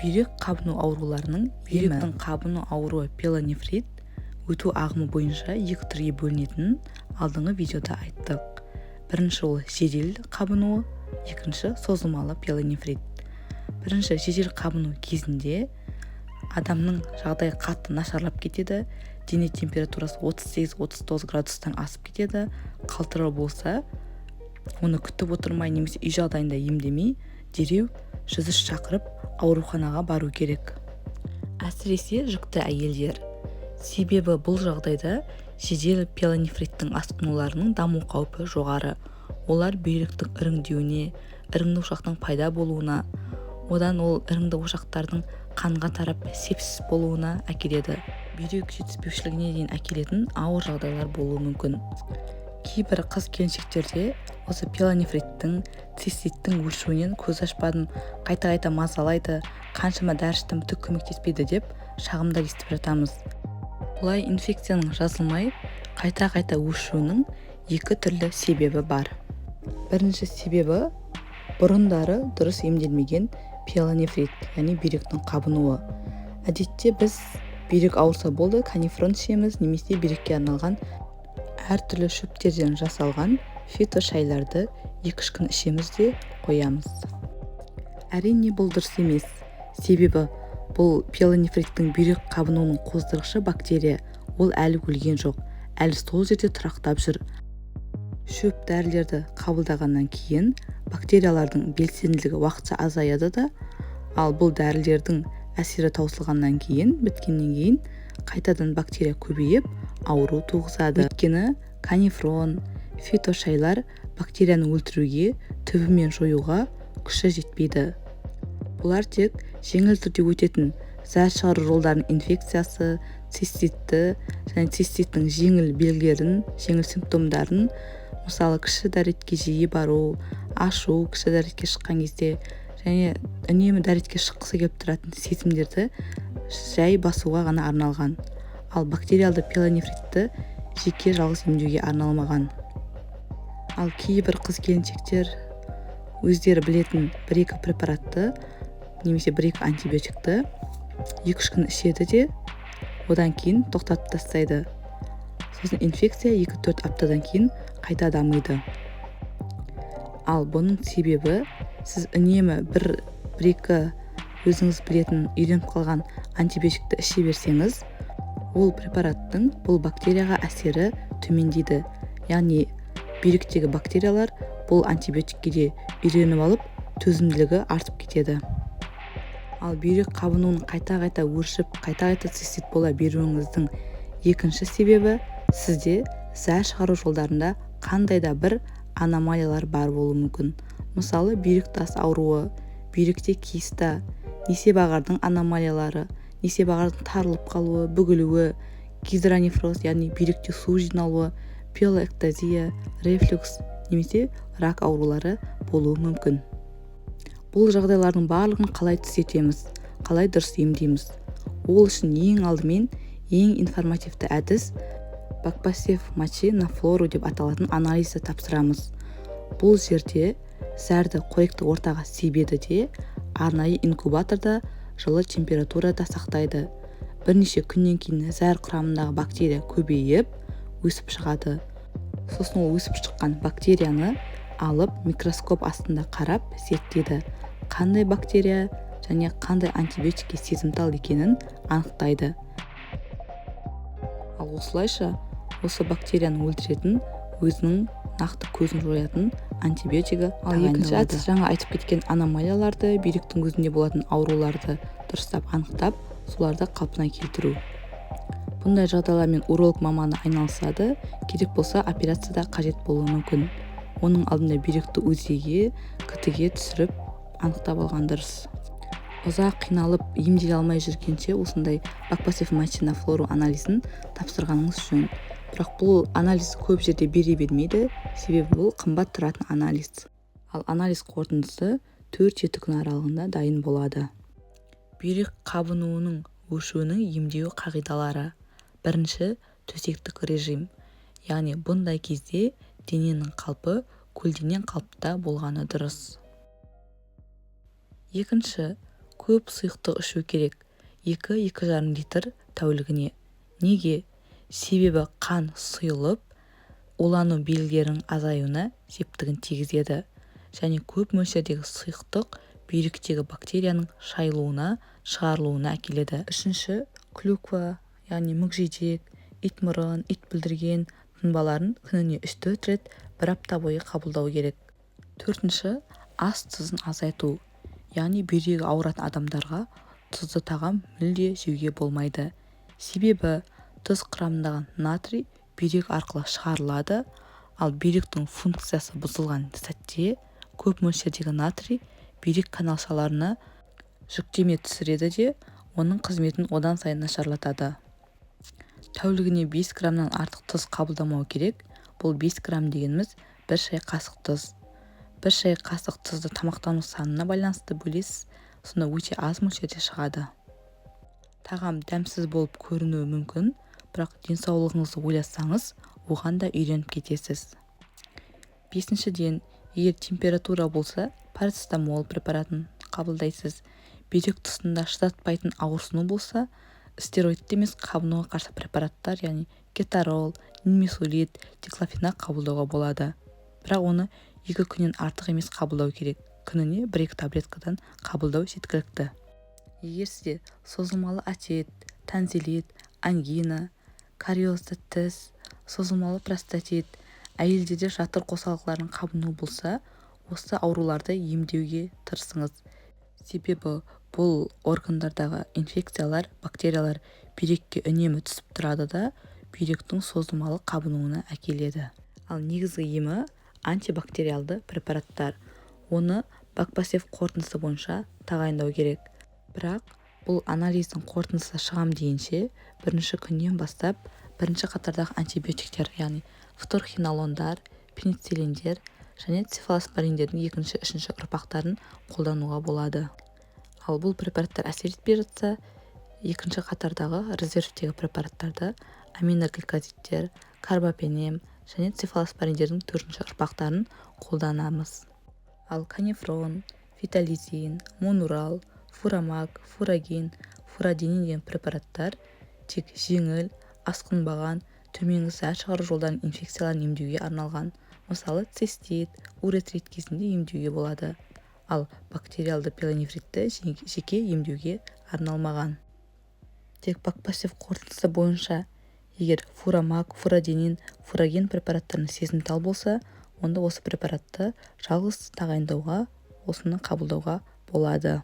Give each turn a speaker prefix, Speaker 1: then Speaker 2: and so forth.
Speaker 1: Бүйрек қабыну ауруларының бүйректің қабыну ауруы пиелонефрит өту ағымы бойынша екі түрге бөлінетінін алдыңғы видеода айттық. Бірінші ол жедел қабынуы, екінші созылмалы пиелонефрит. Бірінші жедел қабыну кезінде адамның жағдайы қатты нашарлап кетеді, дене температурасы 38-39 градустан асып кетеді, қалтырау болса, оны күтіп отырмай немесе үй жағдайында емдемей, дереу 103 шақырып ауруханаға бару керек. Әсіресе жүкті әйелдер. Себебі бұл жағдайда жедел пиелонефриттің асқынуларының даму қаупі жоғары. Олар бүйректің іріңдеуіне, іріңді ошақтың пайда болуына, одан ол іріңді ошақтардың қанға тарап сепсис болуына әкеледі. Бүйрек жетіспеушілігіне дейін әкелетін ауыр жағдайлар болуы мүмкін. Кейбір қыз-келіншектерде осы пиелонефриттің, циститтің өшуінен көз ашпадым, қайта-қайта мазалайды, қаншама дәрі іштім, түк көмектеспейді деп шағымдар естіп жатамыз. Бұлай инфекцияның жазылмай, қайта-қайта өшуінің екі түрлі себебі бар. Бірінші себебі бұрындары дұрыс емделмеген пиелонефрит, яғни бүйректің қабынуы. Әдетте біз бүйрек ауырса болды, канифрон ішеміз, немесе бүйрекке арналған әртүрлі шөптерден жасалған фитошайларды 2-3 күн ішеміз де қоямыз. Әрине бұл дұрыс емес. Себебі бұл пиелонефриттің бүйрек қабынуының қоздырғышы бактерия, ол әлі өлген жоқ, әлі сол жерде тұрақтап жүр. Шөп дәрілерді қабылдағаннан кейін бактериялардың белсенділігі уақытша азаяды да, ал бұл дәрілердің әсері таусылғаннан кейін, біткеннен кейін қайтадан бактерия көбейіп, ауру туғызады. Өйткені канифрон, фитошайлар бактерияны өлтіруге, түбімен жоюға күші жетпейді. Бұлар тек жеңіл түрде өтетін зәр шығару жолдарының инфекциясы, циститті және циститтің жеңіл белгілерін, жеңіл симптомдарын, мысалы кіші дәретке жиі бару, ашу, кіші дәретке шыққан кезде және үнемі дәретке шыққысы келіп тұратын сезімдерді жай басуға ғана арналған. Ал бактериалды пиелонефритті жеке жалғыз емдеуге арналмаған. Ал кейбір қыз-келіншектер өздері білетін 1-2 препаратты немесе 1-2 антибиотикті 2-3 күн ішеді де, одан кейін тоқтатып тастайды. Сосын инфекция 2-4 аптадан кейін қайта дамиды. Ал бұның себебі сіз үнемі 1-2 өзіңіз білетін үйреніп қалған антибиотикті іше берсеңіз, ол препараттың бұл бактерияға әсері төмендейді. Яғни бүйректегі бактериялар бұл антибиотикке де үйреніп алып, төзімділігі артып кетеді. Ал бүйрек қабынуының қайта-қайта өршіп, қайта-қайта цистит бола беруіңіздің екінші себебі сізде зәр шығару жолдарында қандай да бір аномалиялар бар болуы мүмкін. Мысалы, бүйрек тас ауруы, бүйректе киста, несебағардың аномалиялары, несебағардың тарылып қалуы, бүгілуі, гидронефроз, яғни бүйректе су жиналуы, пиелоэктазия, рефлюкс немесе рак аурулары болуы мүмкін. Бұл жағдайлардың барлығын қалай түзетеміз, қалай дұрыс емдейміз? Ол үшін ең алдымен ең информативті әдіс Бакпасев мочи на флору деп аталатын анализді тапсырамыз. Бұл жерде зәрді қоректі ортаға себеді де, арнайы инкубаторда жылы температурада сақтайды. Бірнеше күннен кейін зәр құрамындағы бактерия көбейіп, өсіп шығады. Сосын ол өсіп шыққан бактерияны алып микроскоп астында қарап зерттейді. Қандай бактерия және қандай антибиотикке сезімтал екенін анықтайды. Ал осылайша осы бактерияны өлтіретін өзінің нақты көзін жоятын антибиотигі тағайындалады. Екінші әдіс жаңа айтып кеткен аномалияларды, бүйректің өзінде болатын ауруларды дұрыстап анықтап, соларды қалпына келтіру. Бұндай жағдайлармен уролог маманы айналысады, керек болса операцияда қажет болуы мүмкін. Оның алдында бүйректі УЗИ-ге, КТ-ге түсіріп анықтап алған дұрыс. Ұзақ қиналып емделе алмай жүргенше осындай Бакпасев мочи на флору анализін тапсырғаныңыз жөн. Бірақ бұл анализ көп жерде бере бермейді, себебі бұл қымбат тұратын анализ. Ал анализ қорытындысы 4-7 күн аралығында дайын болады. Бүйрек қабынуының өшуінің емдеу қағидалары. Бірінші, төсектік режим. Яғни бұндай кезде дененің қалпы көлденең қалыпта болғаны дұрыс. Екінші, көп сұйықтық ішу керек, 2-2,5 литр тәулігіне. Неге? Себебі қан сұйылып, улану белгілерінің азаюына септігін тигізеді, және көп мөлшердегі сұйықтық бүйректегі бактерияның шайылуына, шығарылуына әкеледі. Үшінші, клюква, яғни мүкжидек, итмұрын, итбүлдірген тұнбаларын күніне 3-4 рет бір апта бойы қабылдау керек. Төртінші, ас тұзын азайту, яғни бүйрегі ауыратын адамдарға тұзды тағам мүлде жеуге болмайды. Себебі тұз құрамындағы натрий бүйрек арқылы шығарылады, ал бүйректің функциясы бұзылған сәтте көп мөлшердегі натрий бүйрек каналшаларына жүктеме түсіреді де, оның қызметін одан сайын нашарлатады. Тәулігіне 5 граммнан артық тұз қабылдамау керек. Бұл 5 грамм дегеніміз 1 шай қасық тұз. 1 шай қасық тұзды тамақтану санына байланысты бөлесіз, сонда өте аз мөлшерде шығады. Тағам дәмсіз болып көрінуі мүмкін, бірақ денсаулығыңызды ойласаңыз, оған да үйреніп кетесіз. Бесіншіден, егер температура болса, парацетамол препаратын қабылдайсыз. Бүйрек тұсында шыдатпайтын ауырсыну болса, стероидті емес қабынуға қарсы препараттар, яғни кетарол, нинмесулит, диклофенак қабылдауға болады. Бірақ оны 2 күннен артық емес қабылдау керек. Күніне 1-2 таблеткадан қабылдау жеткілікті. Егер сізде созылмалы отит, тонзиллит, ангина, кариозды тіс, созылмалы простатит, әйелдерде жатыр қосалқыларының қабыну болса, осы ауруларды емдеуге тырысыңыз. Себебі бұл органдардағы инфекциялар, бактериялар бүйрекке үнемі түсіп тұрады да, бүйректің созылмалы қабынуына әкеледі. Ал негізгі емі антибактериалды препараттар. Оны Бакбасев қорытындысы бойынша тағайындау керек. Бірақ бұл анализдің қорытындысы шығам дейінше, бірінші күннен бастап бірінші қатардағы антибиотиктер, яғни фторхинолондар, пенициллиндер және цефалоспориндердің екінші-үшінші ұрпақтарын қолдануға болады. Ал бұл препараттар әсер етпей жатса, екінші қатардағы резервтегі препараттарды аминогликозидтер, карбапенем және цефалоспориндердің 4-ші ұрпақтарын қолданамыз. Ал канефрон, фитализин, монурал, фурамак, фурагин, фураденин деген препараттар тек жеңіл, асқынбаған, төменгі зат шығару жолдарының инфекцияларын емдеуге арналған. Мысалы, цистит, уретрит кезінде емдеуге болады. Ал бактериалды пиелонефритті жеке емдеуге арналмаған. Тек Бакбасев қорытындысы бойынша, егер фурамак, фураденин, фураген препараттарының сезімтал болса, онда осы препаратты жалғыз тағайындауға, осыны қабылдауға болады.